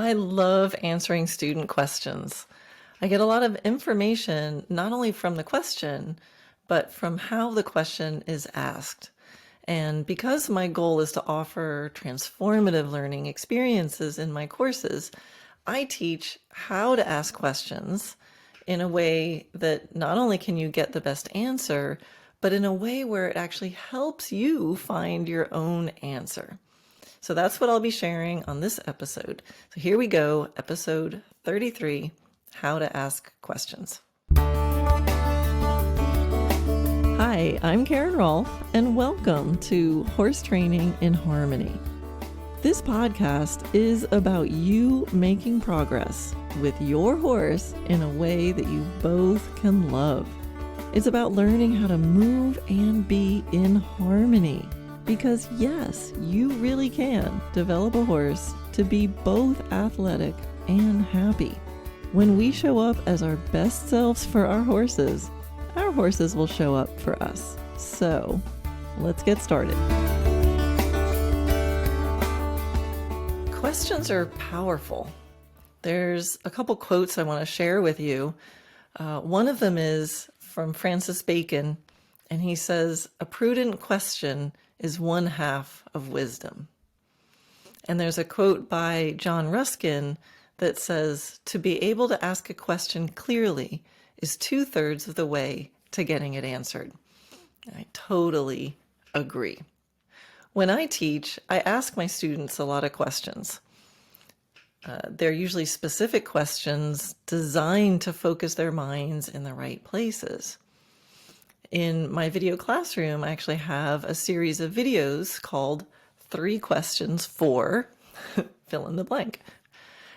I love answering student questions. I get a lot of information, not only from the question, but from how the question is asked. And because my goal is to offer transformative learning experiences in my courses, I teach how to ask questions in a way that not only can you get the best answer, but in a way where it actually helps you find your own answer. So that's what I'll be sharing on this episode. So here we go, episode 33, How to Ask Questions. Hi, I'm Karen Rohlf, and welcome to Horse Training in Harmony. This podcast is about you making progress with your horse in a way that you both can love. It's about learning how to move and be in harmony. Because yes, you really can develop a horse to be both athletic and happy. When we show up as our best selves for our horses will show up for us. So let's get started. Questions are powerful. There's a couple quotes I want to share with you. One of them is from Francis Bacon, and he says, "A prudent question is one half of wisdom." And there's a quote by John Ruskin that says, "To be able to ask a question clearly is 2/3 of the way to getting it answered." I totally agree. When I teach, I ask my students a lot of questions. They're usually specific questions designed to focus their minds in the right places. In my video classroom, I actually have a series of videos called 3 Questions for fill in the blank.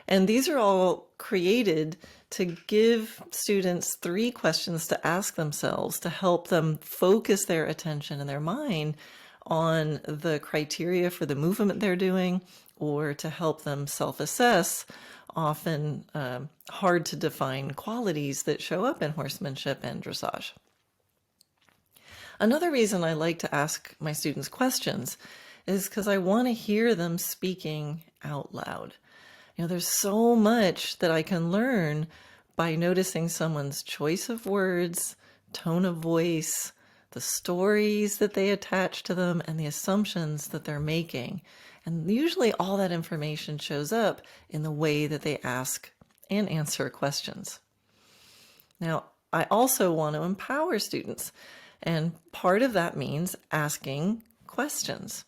And these are all created to give students 3 questions to ask themselves to help them focus their attention and their mind on the criteria for the movement they're doing, or to help them self-assess often hard to define qualities that show up in horsemanship and dressage. Another reason I like to ask my students questions is because I want to hear them speaking out loud. You know, there's so much that I can learn by noticing someone's choice of words, tone of voice, the stories that they attach to them, and the assumptions that they're making. And usually all that information shows up in the way that they ask and answer questions. Now, I also want to empower students. And part of that means asking questions.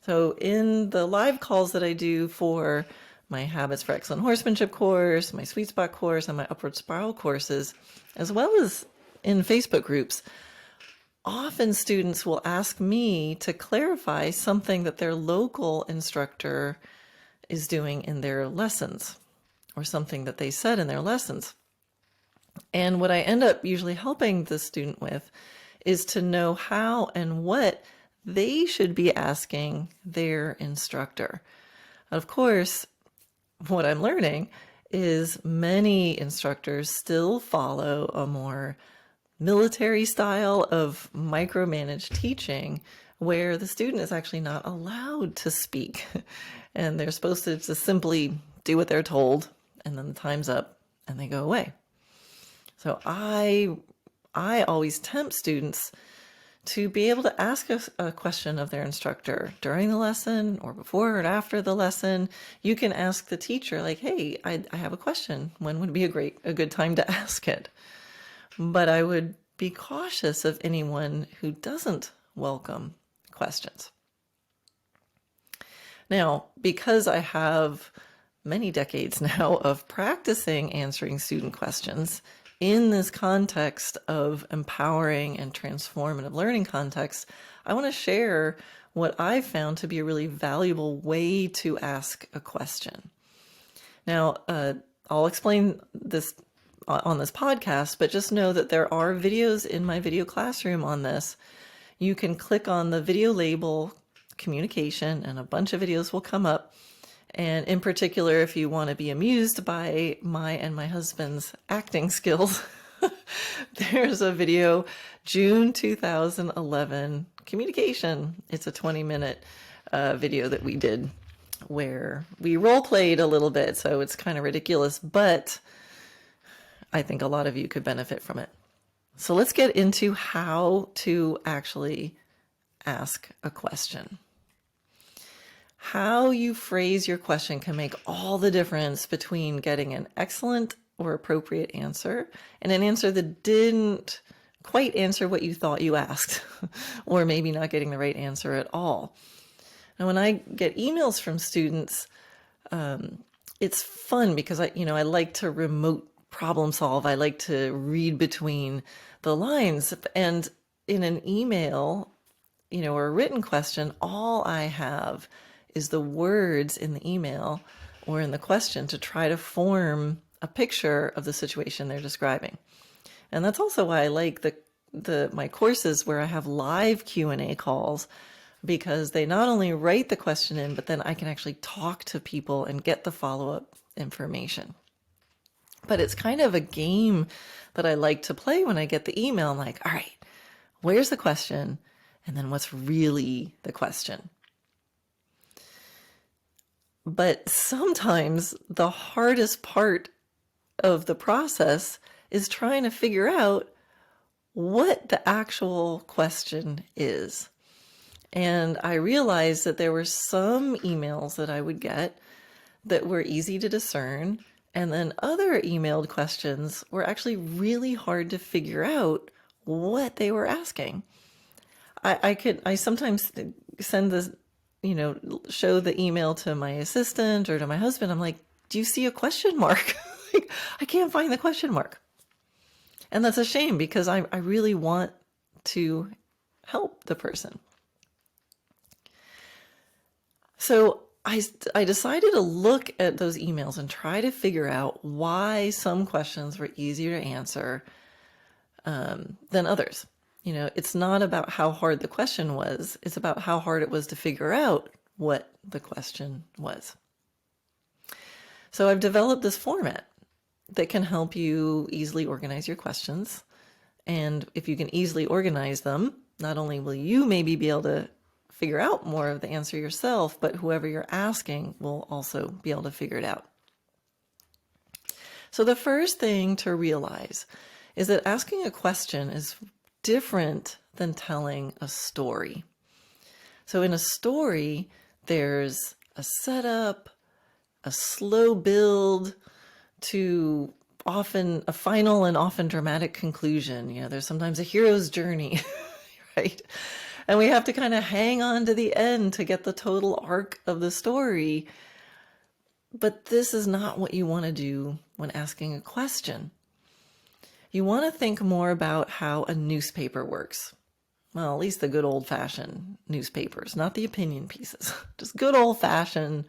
So in the live calls that I do for my Habits for Excellent Horsemanship course, my Sweet Spot course, and my Upward Spiral courses, as well as in Facebook groups, often students will ask me to clarify something that their local instructor is doing in their lessons, or something that they said in their lessons. And what I end up usually helping the student with is to know how and what they should be asking their instructor. Of course, what I'm learning is many instructors still follow a more military style of micromanaged teaching where the student is actually not allowed to speak. And they're supposed to just simply do what they're told, and then the time's up and they go away. So I always tempt students to be able to ask a question of their instructor during the lesson or before or after the lesson. You can ask the teacher, like, "Hey, I have a question. When would be a good time to ask it?" But I would be cautious of anyone who doesn't welcome questions. Now, because I have many decades now of practicing answering student questions, in this context of empowering and transformative learning context, I want to share what I've found to be a really valuable way to ask a question. Now, I'll explain this on this podcast, but just know that there are videos in my video classroom on this. You can click on the video label communication and a bunch of videos will come up. And in particular, if you want to be amused by my and my husband's acting skills, there's a video, June 2011, communication. It's a 20-minute video that we did where we role played a little bit, so it's kind of ridiculous, but I think a lot of you could benefit from it. So let's get into how to actually ask a question. How you phrase your question can make all the difference between getting an excellent or appropriate answer and an answer that didn't quite answer what you thought you asked, or maybe not getting the right answer at all. Now, when I get emails from students, it's fun because I like to remote problem solve. I like to read between the lines. And in an email, or a written question, all I have is the words in the email or in the question to try to form a picture of the situation they're describing. And that's also why I like my courses where I have live Q&A calls, because they not only write the question in, but then I can actually talk to people and get the follow-up information. But it's kind of a game that I like to play when I get the email. I'm like, all right, where's the question? And then what's really the question? But sometimes the hardest part of the process is trying to figure out what the actual question is. And I realized that there were some emails that I would get that were easy to discern, and then other emailed questions were actually really hard to figure out what they were asking. I sometimes send this, show the email to my assistant or to my husband. I'm like, do you see a question mark? I can't find the question mark. And that's a shame, because I really want to help the person. So I decided to look at those emails and try to figure out why some questions were easier to answer than others. It's not about how hard the question was. It's about how hard it was to figure out what the question was. So I've developed this format that can help you easily organize your questions. And if you can easily organize them, not only will you maybe be able to figure out more of the answer yourself, but whoever you're asking will also be able to figure it out. So the first thing to realize is that asking a question is different than telling a story. So in a story, there's a setup, a slow build to often a final and often dramatic conclusion. There's sometimes a hero's journey, right? And we have to kind of hang on to the end to get the total arc of the story. But this is not what you want to do when asking a question. You want to think more about how a newspaper works. Well, at least the good old-fashioned newspapers, not the opinion pieces. Just good old-fashioned,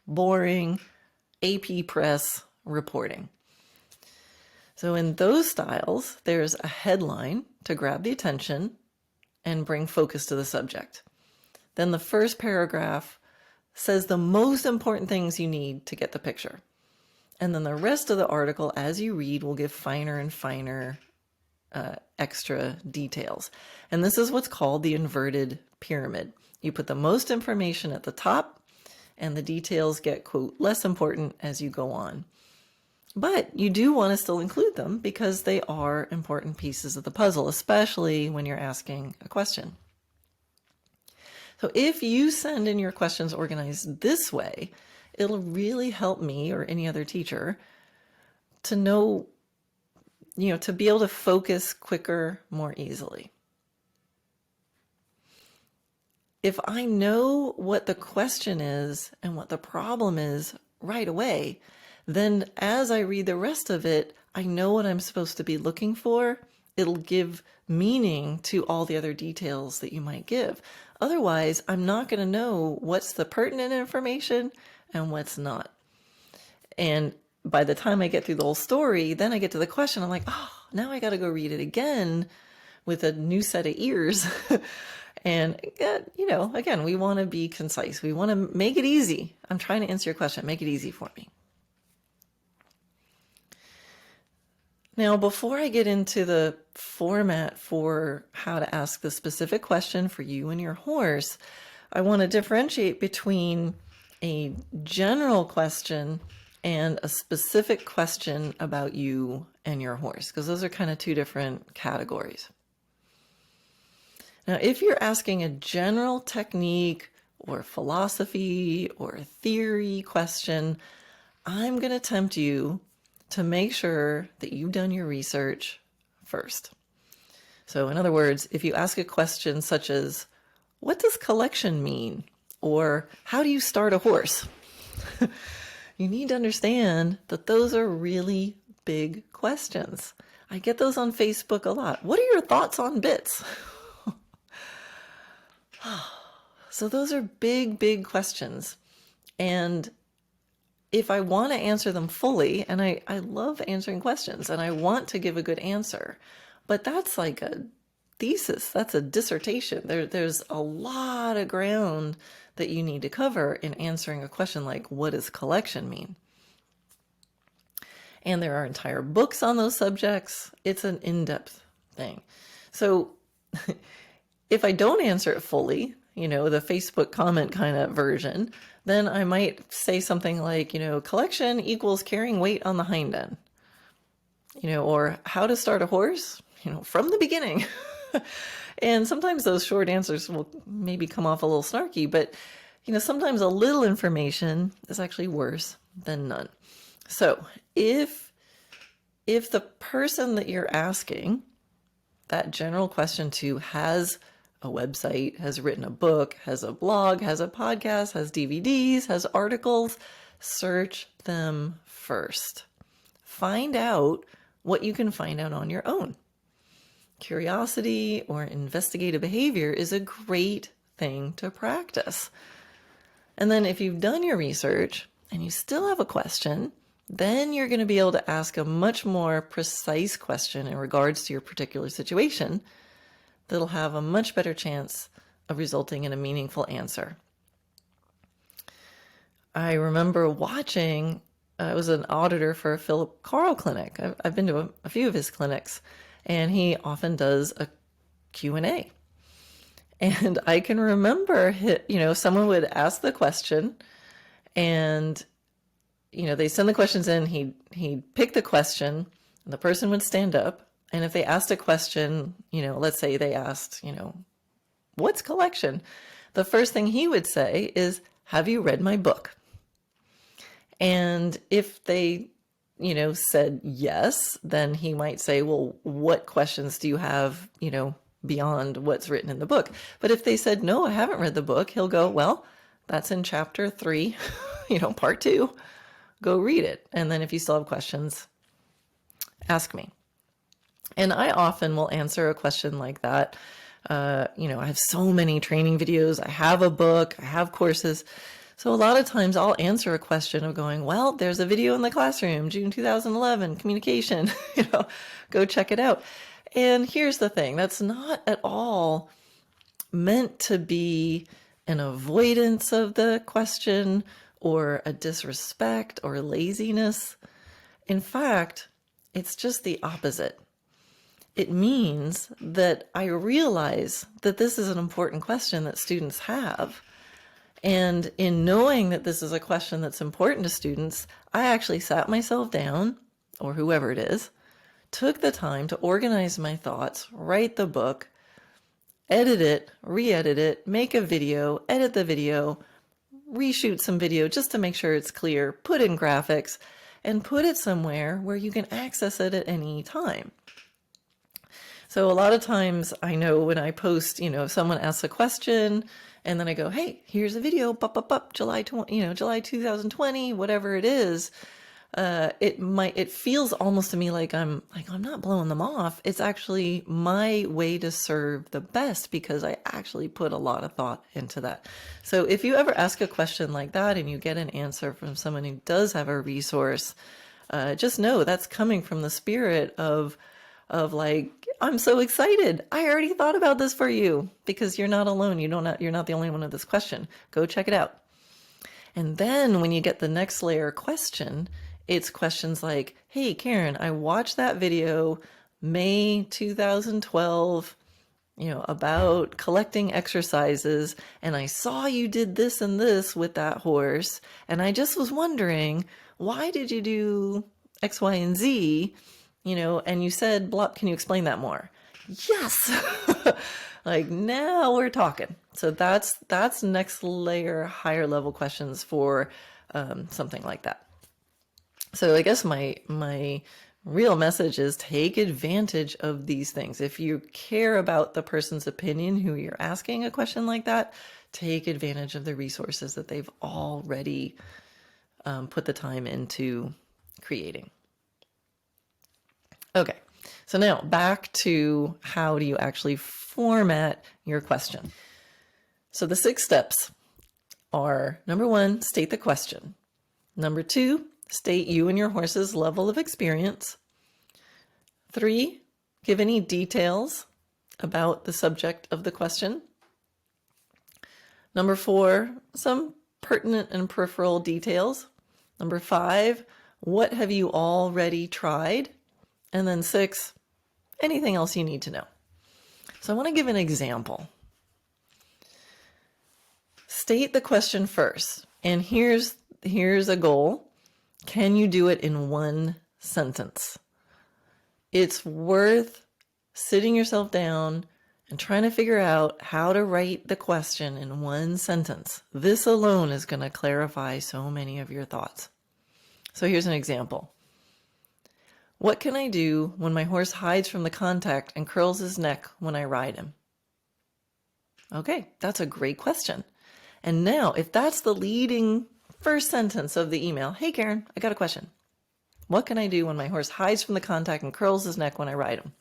boring, AP press reporting. So in those styles, there's a headline to grab the attention and bring focus to the subject. Then the first paragraph says the most important things you need to get the picture. And then the rest of the article, as you read, will give finer and finer extra details. And this is what's called the inverted pyramid. You put the most information at the top, and the details get, quote, less important as you go on. But you do want to still include them because they are important pieces of the puzzle, especially when you're asking a question. So if you send in your questions organized this way, it'll really help me or any other teacher to know, to be able to focus quicker, more easily. If I know what the question is and what the problem is right away, then as I read the rest of it, I know what I'm supposed to be looking for. It'll give meaning to all the other details that you might give. Otherwise, I'm not going to know what's the pertinent information and what's not. And by the time I get through the whole story, then I get to the question. I'm like, oh, now I got to go read it again with a new set of ears. And, again, we want to be concise. We want to make it easy. I'm trying to answer your question. Make it easy for me. Now, before I get into the format for how to ask the specific question for you and your horse, I want to differentiate between a general question and a specific question about you and your horse, because those are kind of two different categories. Now, if you're asking a general technique or philosophy or theory question, I'm going to tempt you to make sure that you've done your research first. So in other words, if you ask a question such as, what does collection mean? Or how do you start a horse? You need to understand that those are really big questions. I get those on Facebook a lot. What are your thoughts on bits? So those are big, big questions. And if I want to answer them fully, and I love answering questions and I want to give a good answer, but that's like a thesis, that's a dissertation. There's a lot of ground that you need to cover in answering a question like, what does collection mean? And there are entire books on those subjects. It's an in-depth thing. So if I don't answer it fully, the Facebook comment kind of version, then I might say something like, collection equals carrying weight on the hind end, or how to start a horse, from the beginning. And sometimes those short answers will maybe come off a little snarky, but, sometimes a little information is actually worse than none. So if the person that you're asking that general question to has a website, has written a book, has a blog, has a podcast, has DVDs, has articles, search them first. Find out what you can find out on your own. Curiosity or investigative behavior is a great thing to practice. And then if you've done your research and you still have a question, then you're going to be able to ask a much more precise question in regards to your particular situation that'll have a much better chance of resulting in a meaningful answer. I remember watching, I was an auditor for a Philip Carl clinic. I've been to a few of his clinics, and he often does a Q&A. And I can remember, someone would ask the question and, they send the questions in, he'd pick the question, and the person would stand up. And if they asked a question, let's say they asked, what's collection? The first thing he would say is, have you read my book? And if they, said yes, then he might say, well, what questions do you have, beyond what's written in the book? But if they said, no, I haven't read the book, he'll go, well, that's in chapter 3, part 2, go read it. And then if you still have questions, ask me. And I often will answer a question like that. I have so many training videos. I have a book. I have courses. So a lot of times I'll answer a question of going, well, there's a video in the classroom, June 2011, communication, go check it out. And here's the thing, that's not at all meant to be an avoidance of the question or a disrespect or laziness. In fact, it's just the opposite. It means that I realize that this is an important question that students have. And in knowing that this is a question that's important to students, I actually sat myself down, or whoever it is, took the time to organize my thoughts, write the book, edit it, re-edit it, make a video, edit the video, reshoot some video just to make sure it's clear, put in graphics, and put it somewhere where you can access it at any time. So a lot of times I know when I post, if someone asks a question and then I go, hey, here's a video, July 2020, whatever it is, it feels almost to me like I'm not blowing them off. It's actually my way to serve the best because I actually put a lot of thought into that. So if you ever ask a question like that and you get an answer from someone who does have a resource, just know that's coming from the spirit of like, I'm so excited. I already thought about this for you because you're not alone. You're not the only one with this question. Go check it out. And then when you get the next layer question, it's questions like, hey, Karen, I watched that video May 2012. about collecting exercises, and I saw you did this and this with that horse, and I just was wondering, why did you do X, Y, and Z? And you said, blah, can you explain that more? Yes. Like, now we're talking. So that's next layer, higher level questions for something like that. So I guess my real message is take advantage of these things. If you care about the person's opinion who you're asking a question like that, take advantage of the resources that they've already put the time into creating. Okay, so now back to how do you actually format your question. So the 6 steps are: number 1, state the question. Number 2, state you and your horse's level of experience. 3, give any details about the subject of the question. Number 4, some pertinent and peripheral details. Number 5, what have you already tried? And then 6, anything else you need to know. So I want to give an example. State the question first, and here's a goal. Can you do it in 1 sentence? It's worth sitting yourself down and trying to figure out how to write the question in 1 sentence. This alone is going to clarify so many of your thoughts. So here's an example. What can I do when my horse hides from the contact and curls his neck when I ride him? Okay, that's a great question. And now, if that's the leading first sentence of the email, hey Karen, I got a question. What can I do when my horse hides from the contact and curls his neck when I ride him?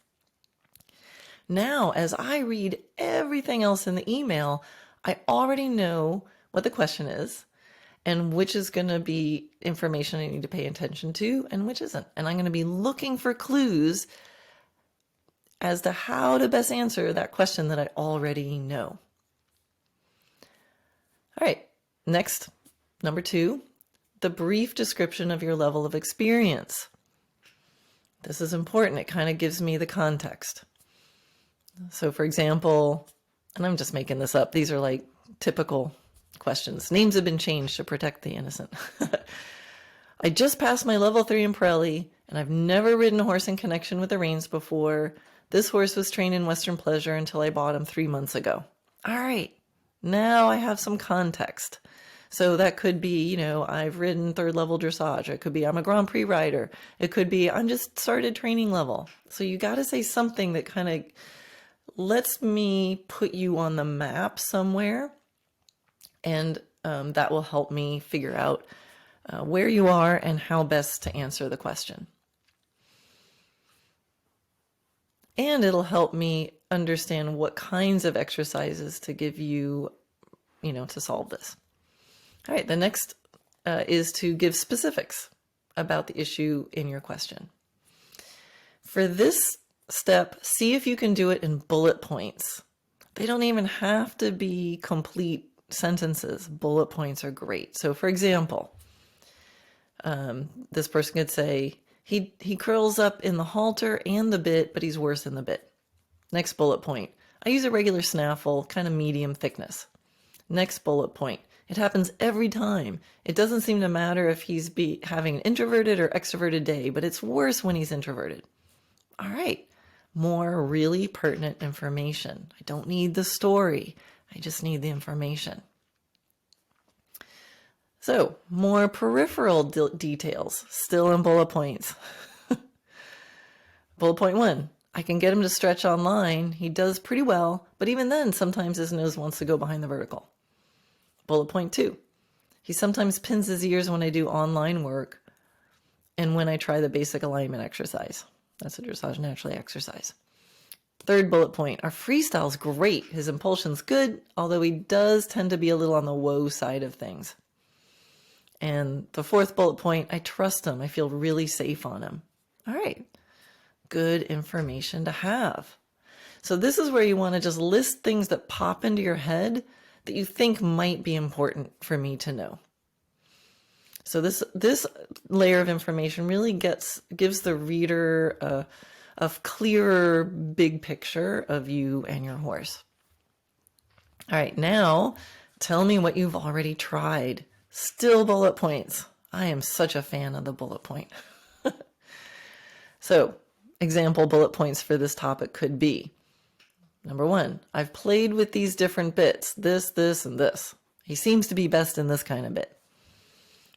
Now, as I read everything else in the email, I already know what the question is and which is going to be information I need to pay attention to and which isn't. And I'm going to be looking for clues as to how to best answer that question that I already know. All right, next, number 2, the brief description of your level of experience. This is important. It kind of gives me the context. So for example, and I'm just making this up, these are like typical questions. Names have been changed to protect the innocent. I just passed my level 3 in Pirelli, and I've never ridden a horse in connection with the reins before. This horse was trained in Western Pleasure until I bought him 3 months ago. All right, now I have some context. So that could be, I've ridden 3rd level dressage. It could be I'm a Grand Prix rider. It could be I'm just started training level. So you got to say something that kind of lets me put you on the map somewhere. And that will help me figure out where you are and how best to answer the question. And it'll help me understand what kinds of exercises to give you, to solve this. All right, the next is to give specifics about the issue in your question. For this step, see if you can do it in bullet points. They don't even have to be complete sentences. Bullet points are great. So for example, this person could say, he curls up in the halter and the bit, but he's worse in the bit. Next bullet point, I use a regular snaffle, kind of medium thickness. Next bullet point, it happens every time. It doesn't seem to matter if he's having an introverted or extroverted day, but it's worse when he's introverted. All right, more really pertinent information. I don't need the story. I just need the information. So, more peripheral details, still in bullet points. Bullet point 1, I can get him to stretch online. He does pretty well, but even then, sometimes his nose wants to go behind the vertical. Bullet point 2, he sometimes pins his ears when I do online work and when I try the basic alignment exercise. That's a Dressage Naturally exercise. 3rd bullet point, our freestyle's great. His impulsion's good, although he does tend to be a little on the woe side of things. And the 4th bullet point, I trust him. I feel really safe on him. All right, good information to have. So this is where you want to just list things that pop into your head that you think might be important for me to know. So this layer of information really gives the reader a clearer big picture of you and your horse. All right, now tell me what you've already tried. Still bullet points. I am such a fan of the bullet point. So, example bullet points for this topic could be, number 1, I've played with these different bits, this, and this. He seems to be best in this kind of bit.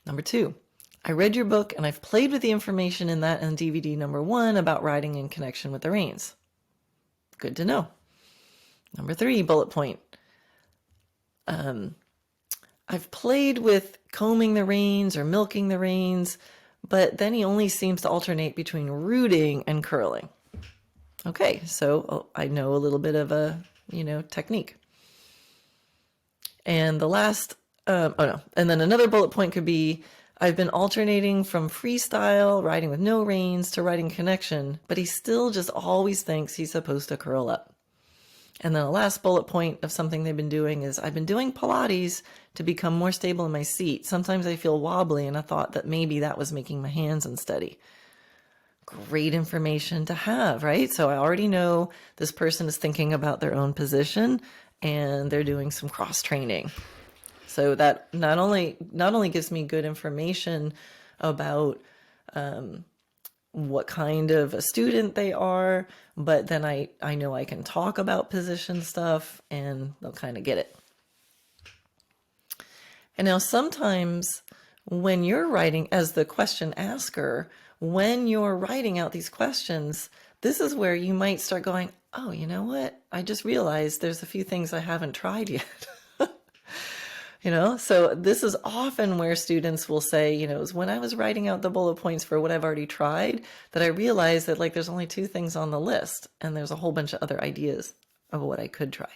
Number 2, I read your book and I've played with the information in that and DVD number 1 about riding in connection with the reins. Good to know. Number 3, bullet point. I've played with combing the reins or milking the reins, but then he only seems to alternate between rooting and curling. Okay, so I know a little bit of a, technique. And the last, and then another bullet point could be, I've been alternating from freestyle, riding with no reins, to riding connection, but he still just always thinks he's supposed to curl up. And then the last bullet point of something they've been doing is, I've been doing Pilates to become more stable in my seat. Sometimes I feel wobbly, and I thought that maybe that was making my hands unsteady. Great information to have, right? So I already know this person is thinking about their own position and they're doing some cross training. So that not only gives me good information about what kind of a student they are, but then I know I can talk about position stuff and they'll kind of get it. And now sometimes when you're writing as the question asker, when you're writing out these questions, this is where you might start going, oh, you know what? I just realized there's a few things I haven't tried yet. So this is often where students will say, is when I was writing out the bullet points for what I've already tried, that I realized that there's only 2 things on the list and there's a whole bunch of other ideas of what I could try.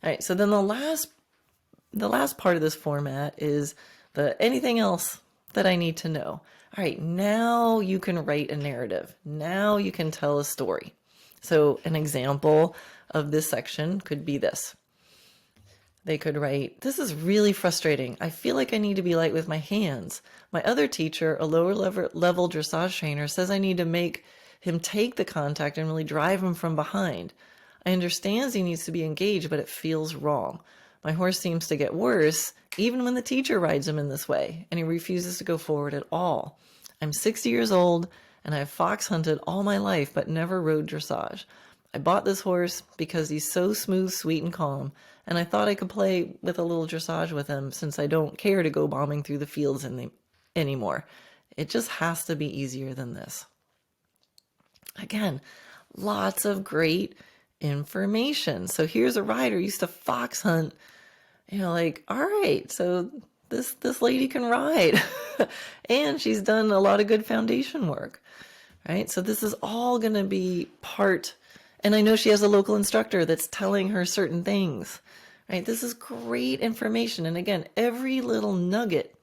All right. So then the last part of this format is the anything else that I need to know. All right. Now you can write a narrative. Now you can tell a story. So an example of this section could be this. They could write, this is really frustrating. I feel like I need to be light with my hands. My other teacher, a lower level dressage trainer, says I need to make him take the contact and really drive him from behind. I understand he needs to be engaged, but it feels wrong. My horse seems to get worse even when the teacher rides him in this way, and he refuses to go forward at all. I'm 60 years old, and I've fox hunted all my life, but never rode dressage. I bought this horse because he's so smooth, sweet, and calm, and I thought I could play with a little dressage with him since I don't care to go bombing through the fields anymore. It just has to be easier than this. Again, lots of great information. So here's a rider who used to fox hunt, all right, so this lady can ride and she's done a lot of good foundation work, right? So this is all going to be part. And I know she has a local instructor that's telling her certain things, right? This is great information. And again, every little nugget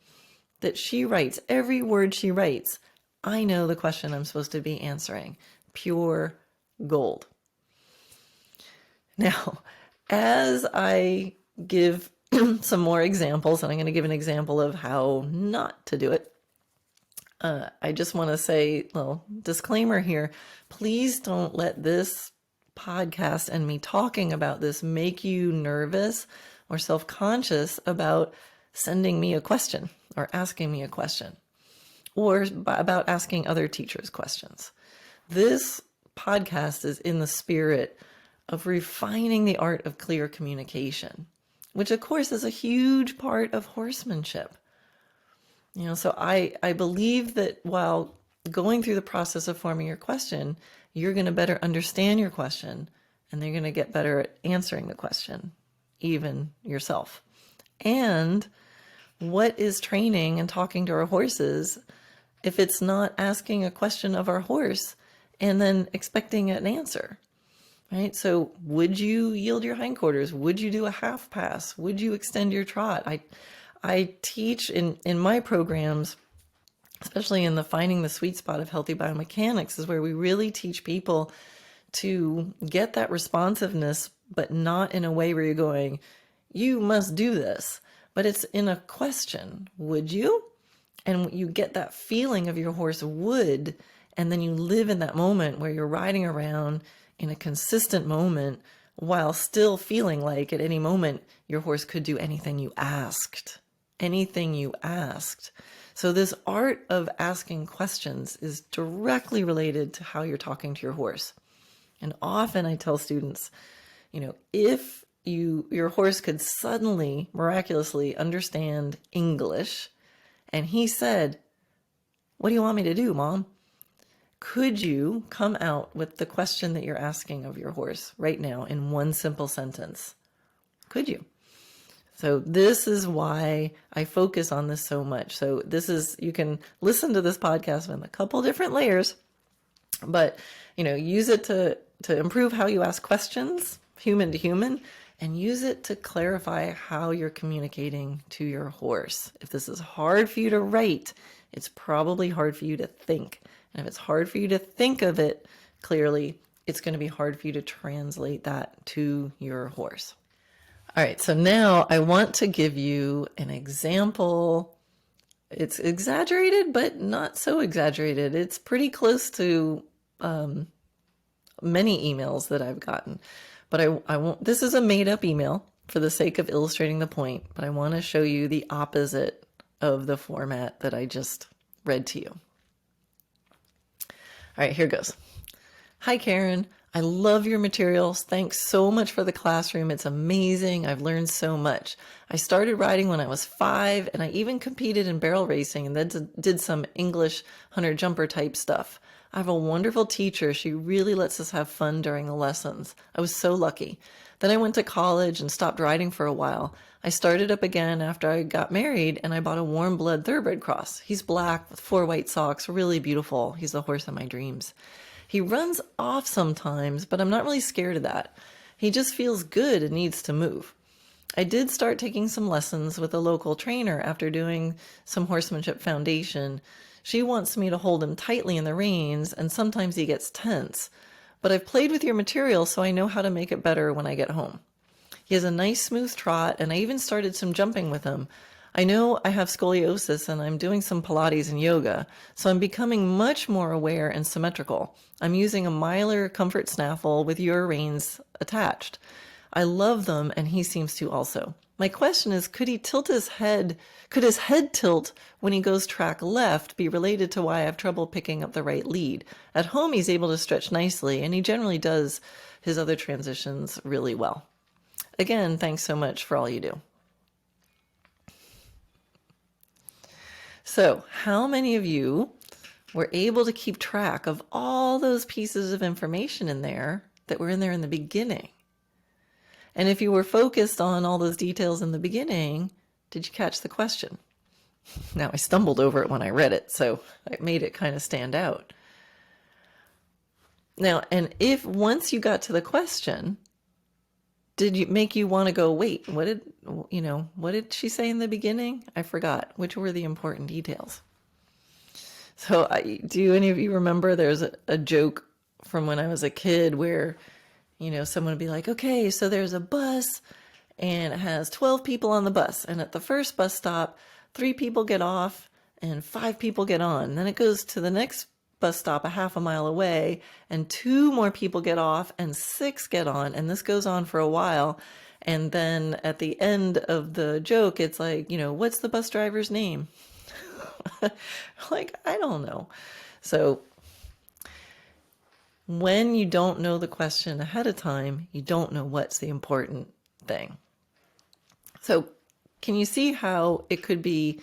that she writes, every word she writes, I know the question I'm supposed to be answering. Pure gold. Now, as I give some more examples, and I'm going to give an example of how not to do it, I just want to say, disclaimer here, please don't let this podcast and me talking about this make you nervous or self-conscious about sending me a question or asking me a question or about asking other teachers questions. This podcast is in the spirit of refining the art of clear communication, which of course is a huge part of horsemanship. So I believe that while going through the process of forming your question, you're going to better understand your question and they're going to get better at answering the question, even yourself. And what is training and talking to our horses if it's not asking a question of our horse and then expecting an answer, right? So would you yield your hindquarters? Would you do a half pass? Would you extend your trot? I teach in my programs, especially in the finding the sweet spot of healthy biomechanics, is where we really teach people to get that responsiveness, but not in a way where you're going, you must do this, but it's in a question, would you? And you get that feeling of your horse would, And then you live in that moment where you're riding around in a consistent moment while still feeling like at any moment your horse could do anything you asked. Anything you asked. So this art of asking questions is directly related to how you're talking to your horse. And often I tell students, if your horse could suddenly, miraculously understand English, and he said, "What do you want me to do, Mom?" Could you come out with the question that you're asking of your horse right now in one simple sentence? Could you? So this is why I focus on this so much. So you can listen to this podcast in a couple different layers, but use it to improve how you ask questions, human to human, and use it to clarify how you're communicating to your horse. If this is hard for you to write, it's probably hard for you to think. And if it's hard for you to think of it clearly, it's going to be hard for you to translate that to your horse. All right, so now I want to give you an example. It's exaggerated, but not so exaggerated. It's pretty close to many emails that I've gotten. But I won't. This is a made-up email for the sake of illustrating the point, but I want to show you the opposite of the format that I just read to you. All right, here goes. Hi, Karen. I love your materials. Thanks so much for the classroom. It's amazing. I've learned so much. I started riding when I was 5, and I even competed in barrel racing and then did some English hunter jumper type stuff. I have a wonderful teacher. She really lets us have fun during the lessons. I was so lucky. Then I went to college and stopped riding for a while. I started up again after I got married, and I bought a warm blood thoroughbred cross. He's black with 4 white socks, really beautiful. He's the horse of my dreams. He runs off sometimes, but I'm not really scared of that. He just feels good and needs to move. I did start taking some lessons with a local trainer after doing some horsemanship foundation. She wants me to hold him tightly in the reins, and sometimes he gets tense. But I've played with your material, so I know how to make it better when I get home. He has a nice smooth trot, and I even started some jumping with him. I know I have scoliosis, and I'm doing some Pilates and yoga, so I'm becoming much more aware and symmetrical. I'm using a Myler comfort snaffle with your reins attached. I love them, and he seems to also. My question is, could his head tilt when he goes track left be related to why I have trouble picking up the right lead? At home, he's able to stretch nicely, and he generally does his other transitions really well. Again, thanks so much for all you do. So, how many of you were able to keep track of all those pieces of information in there that were in there in the beginning? And if you were focused on all those details in the beginning, did you catch the question? Now, I stumbled over it when I read it, so it made it kind of stand out. Now, and if once you got to the question, did it make you want to go, wait, what did she say in the beginning? I forgot. Which were the important details? So do any of you remember there's a joke from when I was a kid where, someone would be like, okay, so there's a bus and it has 12 people on the bus. And at the first bus stop, 3 people get off and 5 people get on. And then it goes to the next bus stop a half a mile away and 2 more people get off and 6 get on. And this goes on for a while. And then at the end of the joke, it's like, what's the bus driver's name? Like, I don't know. So when you don't know the question ahead of time, you don't know what's the important thing. So can you see how it could be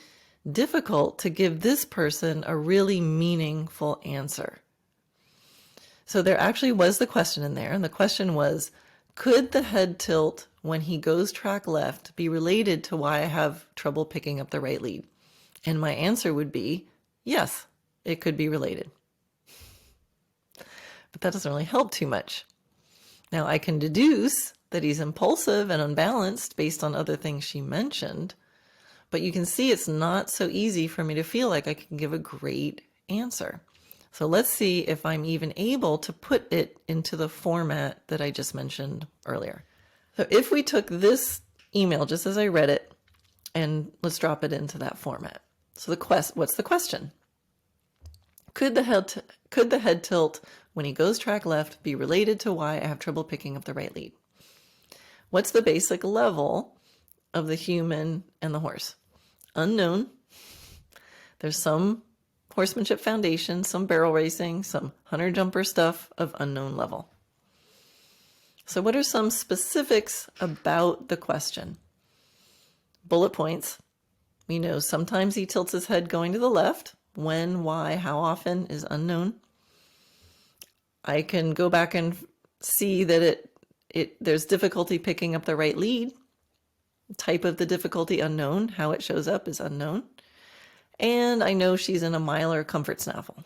difficult to give this person a really meaningful answer? So there actually was the question in there, and the question was, could the head tilt when he goes track left be related to why I have trouble picking up the right lead? And my answer would be, yes, it could be related. But that doesn't really help too much. Now I can deduce that he's impulsive and unbalanced based on other things she mentioned, but you can see it's not so easy for me to feel like I can give a great answer. So let's see if I'm even able to put it into the format that I just mentioned earlier. So if we took this email just as I read it, and let's drop it into that format. So what's the question? Could the head tilt when he goes track left be related to why I have trouble picking up the right lead? What's the basic level of the human and the horse? Unknown. There's some horsemanship foundation, some barrel racing, some hunter jumper stuff of unknown level. So what are some specifics about the question? Bullet points. We know sometimes he tilts his head going to the left. When, why, how often is unknown. I can go back and see that there's difficulty picking up the right lead. Type of the difficulty unknown. How it shows up is unknown. And I know she's in a miler comfort snaffle.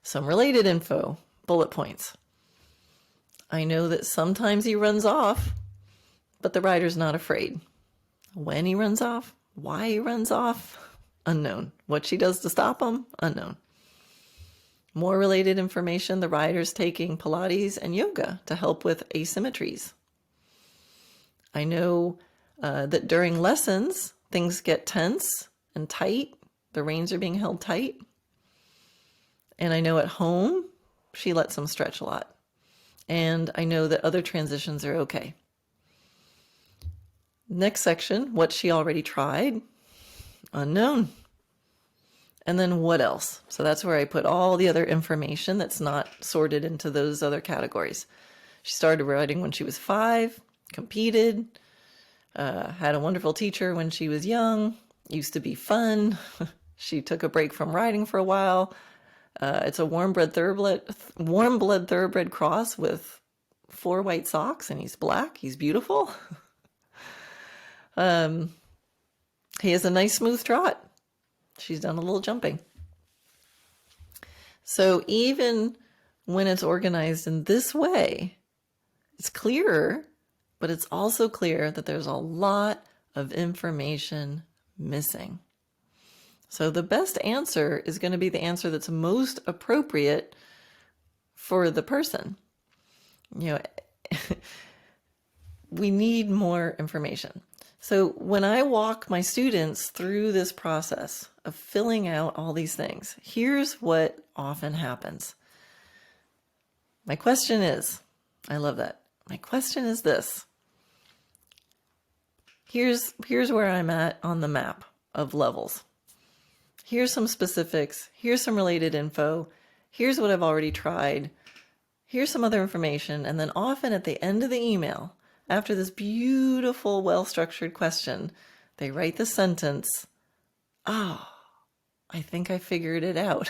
Some related info, bullet points. I know that sometimes he runs off, but the rider's not afraid. When he runs off, why he runs off, unknown. What she does to stop him, unknown. More related information, the rider's taking Pilates and yoga to help with asymmetries. I know that during lessons, things get tense and tight. The reins are being held tight. And I know at home, she lets him stretch a lot. And I know that other transitions are okay. Next section, what she already tried, unknown. And then what else? So that's where I put all the other information that's not sorted into those other categories. She started riding when she was 5, competed, had a wonderful teacher when she was young, used to be fun. She took a break from riding for a while. It's a warm-blood thoroughbred cross with 4 white socks, and he's black. He's beautiful. He has a nice smooth trot. She's done a little jumping. So even when it's organized in this way, it's clearer, but it's also clear that there's a lot of information missing. So the best answer is going to be the answer that's most appropriate for the person. You know, we need more information. So when I walk my students through this process of filling out all these things, here's what often happens. My question is, I love that. My question is this. Here's where I'm at on the map of levels. Here's some specifics. Here's some related info. Here's what I've already tried. Here's some other information. And then often at the end of the email, after this beautiful, well-structured question, they write the sentence, "Oh, I think I figured it out."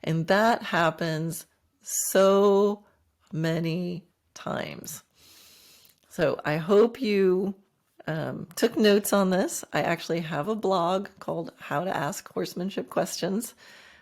And that happens so many times. So I hope you took notes on this. I actually have a blog called How to Ask Horsemanship Questions.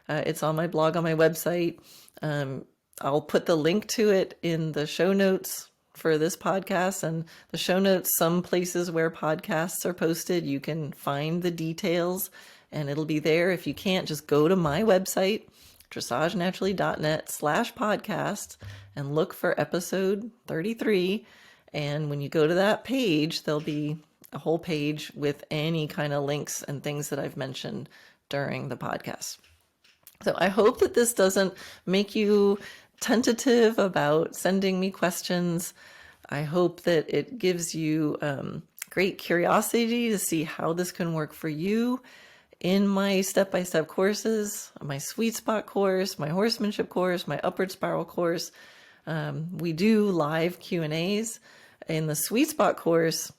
It's on my blog on my website. I'll put the link to it in the show notes for this podcast, and the show notes, some places where podcasts are posted, you can find the details and it'll be there. If you can't, just go to my website, dressagenaturally.net/podcast, and look for episode 33. And when you go to that page, there'll be a whole page with any kind of links and things that I've mentioned during the podcast. So I hope that this doesn't make you tentative about sending me questions. I hope that it gives you great curiosity to see how this can work for you in my step-by-step courses, my sweet spot course, my horsemanship course, my upward spiral course. We do live Q&As. In the sweet spot course,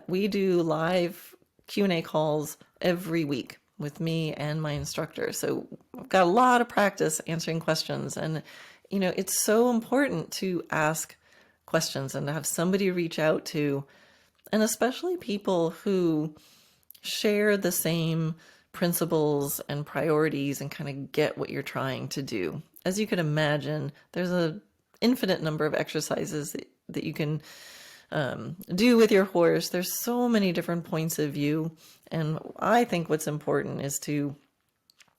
we do live Q&A calls every week with me and my instructor. So I've got a lot of practice answering questions, and it's so important to ask questions and to have somebody reach out to, and especially people who share the same principles and priorities and kind of get what you're trying to do. As you can imagine, there's an infinite number of exercises that you can do with your horse. There's so many different points of view. And I think what's important is to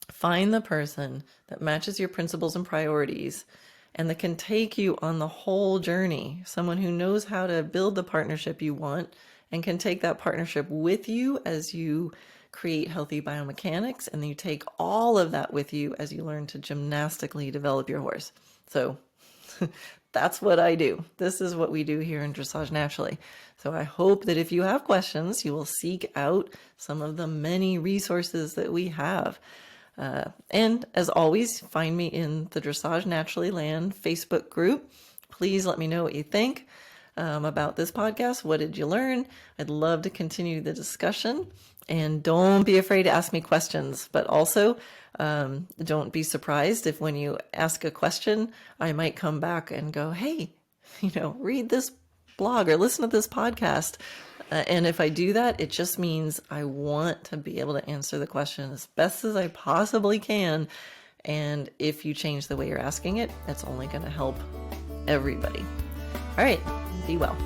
find the person that matches your principles and priorities and that can take you on the whole journey. Someone who knows how to build the partnership you want and can take that partnership with you as you create healthy biomechanics, and you take all of that with you as you learn to gymnastically develop your horse. So that's what I do. This is what we do here in Dressage Naturally. So I hope that if you have questions, you will seek out some of the many resources that we have. And as always, find me in the Dressage Naturally Land Facebook group. Please let me know what you think about this podcast. What did you learn? I'd love to continue the discussion. And don't be afraid to ask me questions, but also don't be surprised if when you ask a question, I might come back and go, hey, read this blog or listen to this podcast. And if I do that, it just means I want to be able to answer the question as best as I possibly can. And if you change the way you're asking it, it's only going to help everybody. All right, be well.